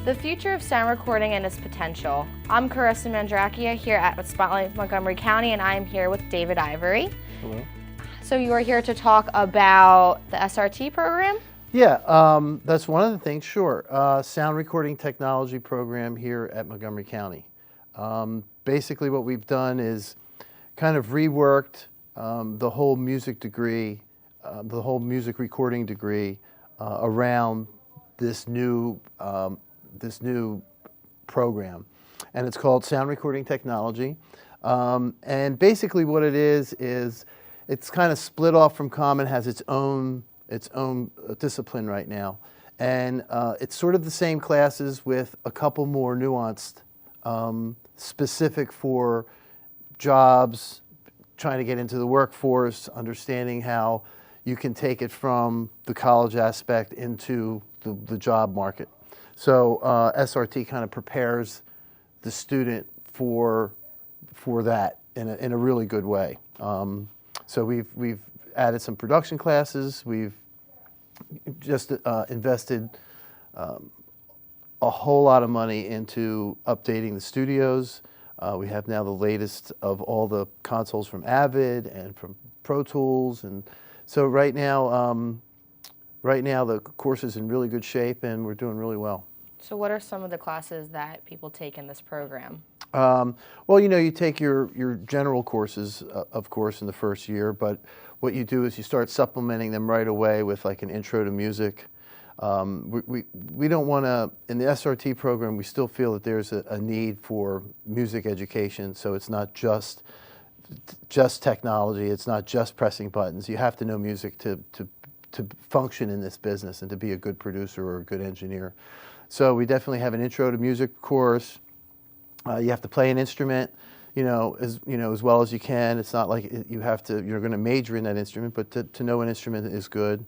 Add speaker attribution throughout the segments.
Speaker 1: The future of sound recording and its potential. I'm Carissa Mandrakia here at Spotlight Montgomery County, and I am here with David Ivory.
Speaker 2: Hello.
Speaker 1: So you are here to talk about the SRT program?
Speaker 2: Yeah, that's one of the things, sure. Sound recording technology program here at Montgomery County. Basically what we've done is kind of reworked the whole music degree, the whole music recording degree around this new program, and it's called Sound Recording Technology. And basically what it is it's kind of split off from Common, has its own discipline right now, and it's sort of the same classes with a couple more nuanced, specific for jobs, trying to get into the workforce, understanding how you can take it from the college aspect into the job market. So SRT kind of prepares the student for that in a really good way. So we've added some production classes. We've just invested a whole lot of money into updating the studios. We have now the latest of all the consoles from Avid and from Pro Tools, and so right now the course is in really good shape and we're doing really well.
Speaker 1: So what are some of the classes that people take in this program?
Speaker 2: Well, you take your general courses, of course, in the first year, but what you do is you start supplementing them right away with like an intro to music. We don't want to, in the SRT program, we still feel that there's a need for music education, so it's not just technology, it's not just pressing buttons. You have to know music to function in this business and to be a good producer or a good engineer. So we definitely have an intro to music course. You have to play an instrument, as well as you can. It's not like you're going to major in that instrument, but to know an instrument is good.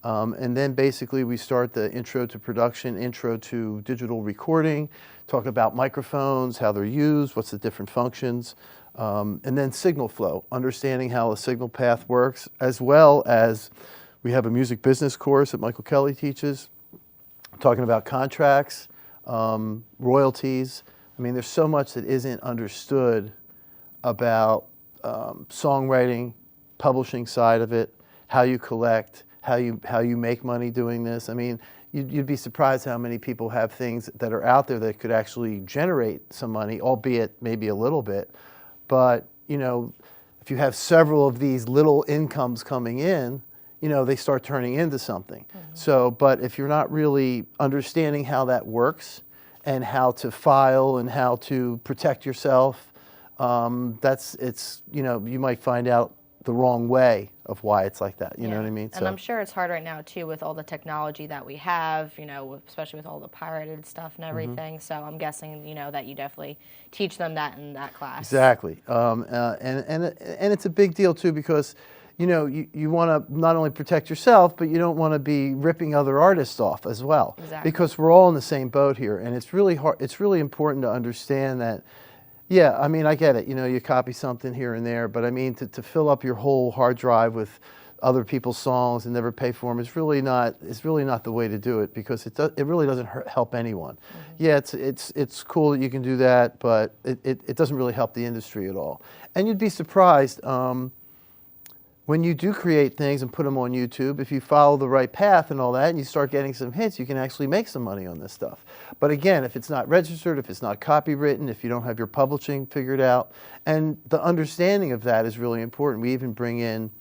Speaker 2: And then basically we start the intro to production, intro to digital recording, talk about microphones, how they're used, what's the different functions, and then signal flow, understanding how a signal path works, as well as we have a music business course that Michael Kelly teaches, talking about contracts, royalties. I mean, there's so much that isn't understood about songwriting, publishing side of it, how you collect, how you make money doing this. I mean, you'd be surprised how many people have things that are out there that could actually generate some money, albeit maybe a little bit. But if you have several of these little incomes coming in, they start turning into something. Mm-hmm. So, but if you're not really understanding how that works and how to file and how to protect yourself, you might find out the wrong way of why it's like that. You know what I mean?
Speaker 1: And I'm sure it's hard right now too with all the technology that we have, especially with all the pirated stuff and everything. Mm-hmm. So I'm guessing, that you definitely teach them that in that class. Exactly.
Speaker 2: And it's a big deal too, because you want to not only protect yourself, but you don't want to be ripping other artists off as well.
Speaker 1: Exactly.
Speaker 2: Because we're all in the same boat here, and it's really hard. It's really important to understand that. Yeah, I mean, I get it. You copy something here and there, but I mean, to fill up your whole hard drive with other people's songs and never pay for them is really not. It's really not the way to do it, because it really doesn't help anyone. Mm-hmm. Yeah, it's cool that you can do that, but it doesn't really help the industry at all. And you'd be surprised. When you do create things and put them on YouTube, if you follow the right path and all that, and you start getting some hits, you can actually make some money on this stuff. But again, if it's not registered, if it's not copywritten, if you don't have your publishing figured out, and the understanding of that is really important. We even bring in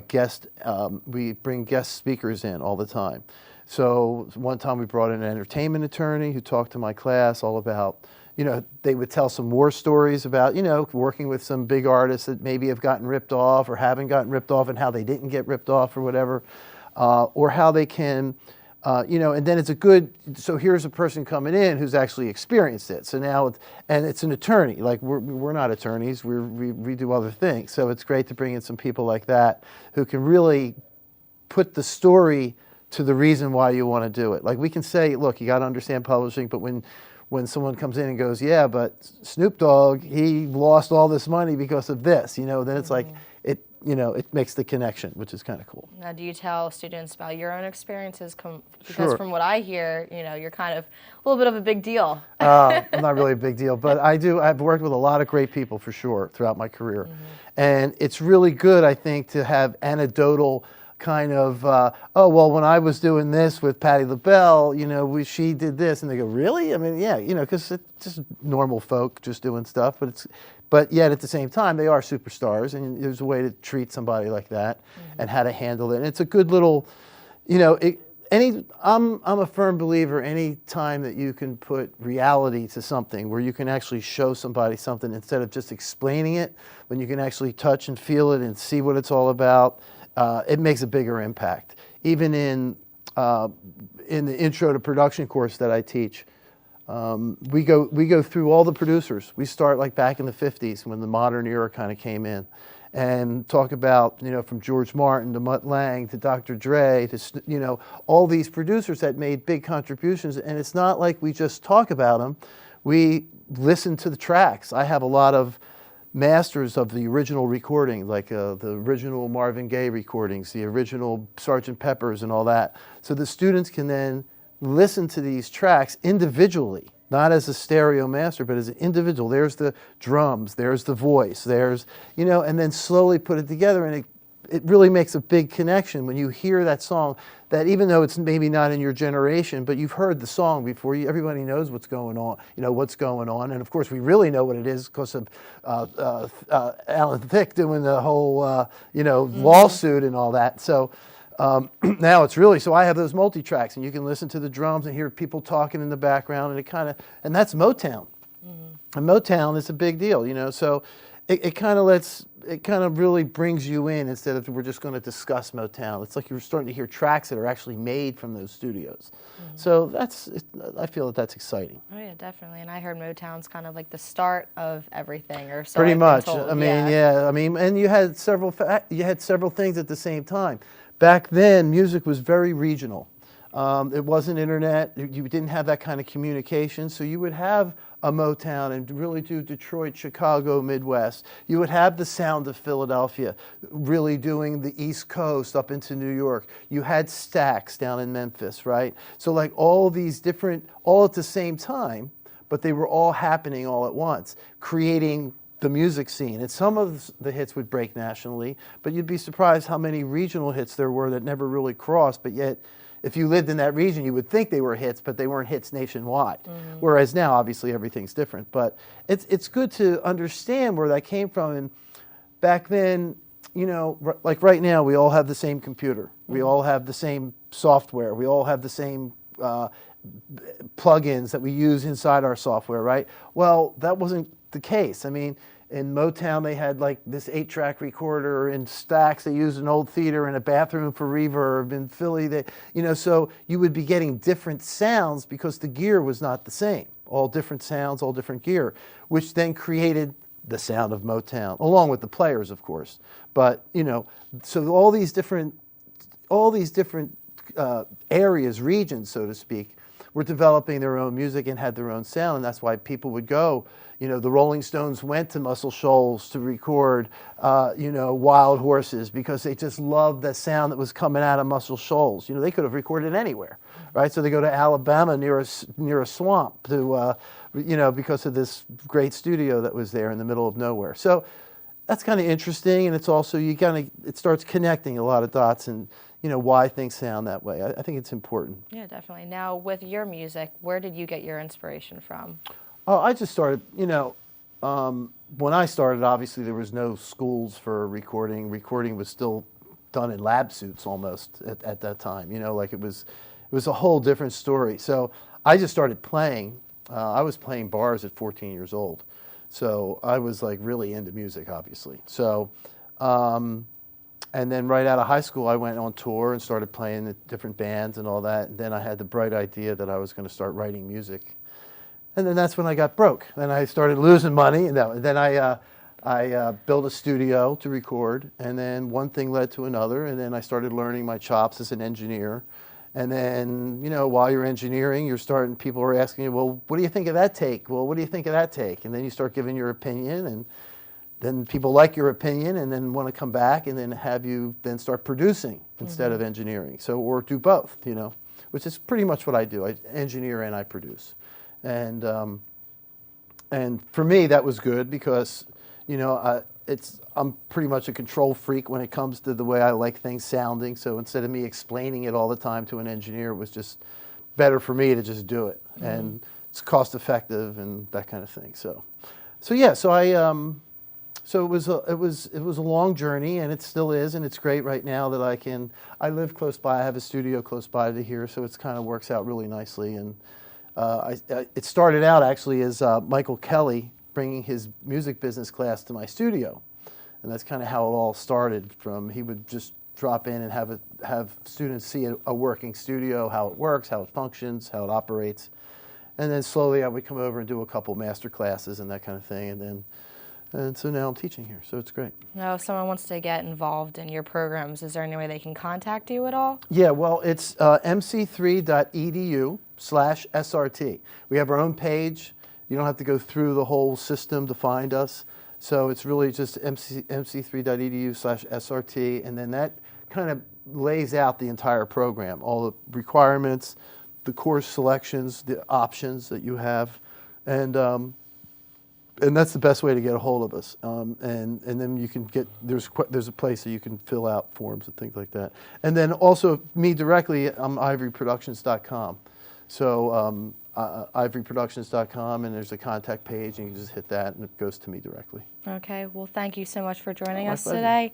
Speaker 2: guest speakers in all the time. So one time we brought in an entertainment attorney who talked to my class all about, they would tell some war stories about, working with some big artists that maybe have gotten ripped off or haven't gotten ripped off, and how they didn't get ripped off or whatever, or how they can, and then so here's a person coming in who's actually experienced it. So now, and it's an attorney, like we're not attorneys, we do other things. So it's great to bring in some people like that who can really put the story to the reason why you want to do it. Like we can say, look, you got to understand publishing, but when someone comes in and goes, yeah, but Snoop Dogg, he lost all this money because of this, then it's like, it makes the connection, which is kind of cool.
Speaker 1: Now, do you tell students about your own experiences? Because
Speaker 2: Sure.
Speaker 1: from what I hear, you're kind of a little bit of a big deal.
Speaker 2: I'm not really a big deal, but I've worked with a lot of great people for sure throughout my career. And it's really good, I think, to have anecdotal kind of, oh, well, when I was doing this with Patti LaBelle, she did this. And they go, really? I mean, yeah, because it's just normal folk just doing stuff. But yet at the same time, they are superstars. And there's a way to treat somebody like that and how to handle it. And it's a good little, I'm a firm believer any time that you can put reality to something where you can actually show somebody something instead of just explaining it, when you can actually touch and feel it and see what it's all about, it makes a bigger impact. Even in the intro to production course that I teach, we go through all the producers. We start like back in the 50s when the modern era kind of came in, and talk about, from George Martin to Mutt Lange to Dr. Dre to, all these producers that made big contributions. And it's not like we just talk about them. We listen to the tracks. I have a lot of masters of the original recording, like the original Marvin Gaye recordings, the original Sgt. Pepper's and all that. So the students can then listen to these tracks individually, not as a stereo master, but as an individual. There's the drums, there's the voice, there's, and then slowly put it together. And it really makes a big connection when you hear that song, that even though it's maybe not in your generation, but you've heard the song before. Everybody knows what's going on, what's going on. And of course, we really know what it is because of Alan Thicke doing the whole, lawsuit and all that. So now it's really, so I have those multi-tracks, and you can listen to the drums and hear people talking in the background, and and that's Motown. And Motown is a big deal, so it kind of really brings you in instead of we're just going to discuss Motown. It's like you're starting to hear tracks that are actually made from those studios. So I feel that's exciexciting.
Speaker 1: Oh yeah, definitely. And I heard Motown's kind of like the start of everything, or so
Speaker 2: Pretty
Speaker 1: I've been
Speaker 2: much.
Speaker 1: told.
Speaker 2: I mean, yeah. I mean, and you had several things at the same time. Back then, music was very regional. It wasn't internet. You didn't have that kind of communication. So you would have a Motown and really do Detroit, Chicago, Midwest. You would have the sound of Philadelphia really doing the East Coast up into New York. You had Stax down in Memphis, right? So like all these different, all at the same time, but they were all happening all at once, creating the music scene. And some of the hits would break nationally, but you'd be surprised how many regional hits there were that never really crossed, but yet if you lived in that region, you would think they were hits, but they weren't hits nationwide. Whereas now, obviously, everything's different. But it's good to understand where that came from. And back then, like right now, we all have the same computer. We all have the same software. We all have the same plugins that we use inside our software, right? Well, that wasn't the case. I mean, in Motown, they had like this 8-track recorder. In Stax, they used an old theater and a bathroom for reverb. In Philly, so you would be getting different sounds because the gear was not the same. All different sounds, all different gear, which then created the sound of Motown, along with the players, of course. But, so all these different areas, regions, so to speak, were developing their own music and had their own sound, and that's why people would go. The Rolling Stones went to Muscle Shoals to record, Wild Horses because they just loved the sound that was coming out of Muscle Shoals. They could have recorded anywhere, right? So they go to Alabama near a swamp to, because of this great studio that was there in the middle of nowhere. So that's kind of interesting, and it's also it starts connecting a lot of dots and why things sound that way. I think it's important.
Speaker 1: Yeah, definitely. Now, with your music, where did you get your inspiration from?
Speaker 2: Oh, I just started, when I started, obviously there was no schools for recording. Recording was still done in lab suits almost at that time, like it was a whole different story. So I just started playing. I was playing bars at 14 years old. So I was like really into music, obviously. So, and then right out of high school, I went on tour and started playing in different bands and all that. And then I had the bright idea that I was going to start writing music. And then that's when I got broke. Then I started losing money. And then I built a studio to record. And then one thing led to another. And then I started learning my chops as an engineer. And then, while you're engineering, people are asking you, well, what do you think of that take? Well, what do you think of that take? And then you start giving your opinion. And then people like your opinion and then want to come back and then have you then start producing instead of engineering. So, or do both, you know, which is pretty much what I do. I engineer and I produce. And for me, that was good because, you know, I'm pretty much a control freak when it comes to the way I like things sounding. So instead of me explaining it all the time to an engineer, it was just better for me to just do it. And it's cost effective and that kind of thing. So yeah, so so it was a long journey, and it still is, and it's great right now that I live close by. I have a studio close by to here, so it's kind of works out really nicely. And it started out actually as Michael Kelly bringing his music business class to my studio, and that's kind of how it all started. From he would just drop in and have students see a working studio, how it works, how it functions, how it operates, and then slowly I would come over and do a couple master classes and that kind of thing, and so now I'm teaching here, so it's great.
Speaker 1: Now, if someone wants to get involved in your programs, is there any way they can contact you at all?
Speaker 2: Yeah, well, it's mc3.edu/SRT. We have our own page. You don't have to go through the whole system to find us. So it's really just mc3.edu/SRT, and then that kind of lays out the entire program, all the requirements, the course selections, the options that you have, and that's the best way to get a hold of us. And then you can get, there's a place that you can fill out forms and things like that. And then also me directly, I'm ivoryproductions.com. So ivoryproductions.com, and there's a contact page, and you can just hit that, and it goes to me directly.
Speaker 1: Okay, well, thank you so much for joining
Speaker 2: My
Speaker 1: us
Speaker 2: pleasure.
Speaker 1: today.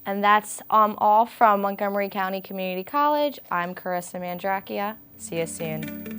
Speaker 1: And that's all from Montgomery County Community College. I'm Carissa Mandrakia. See you soon.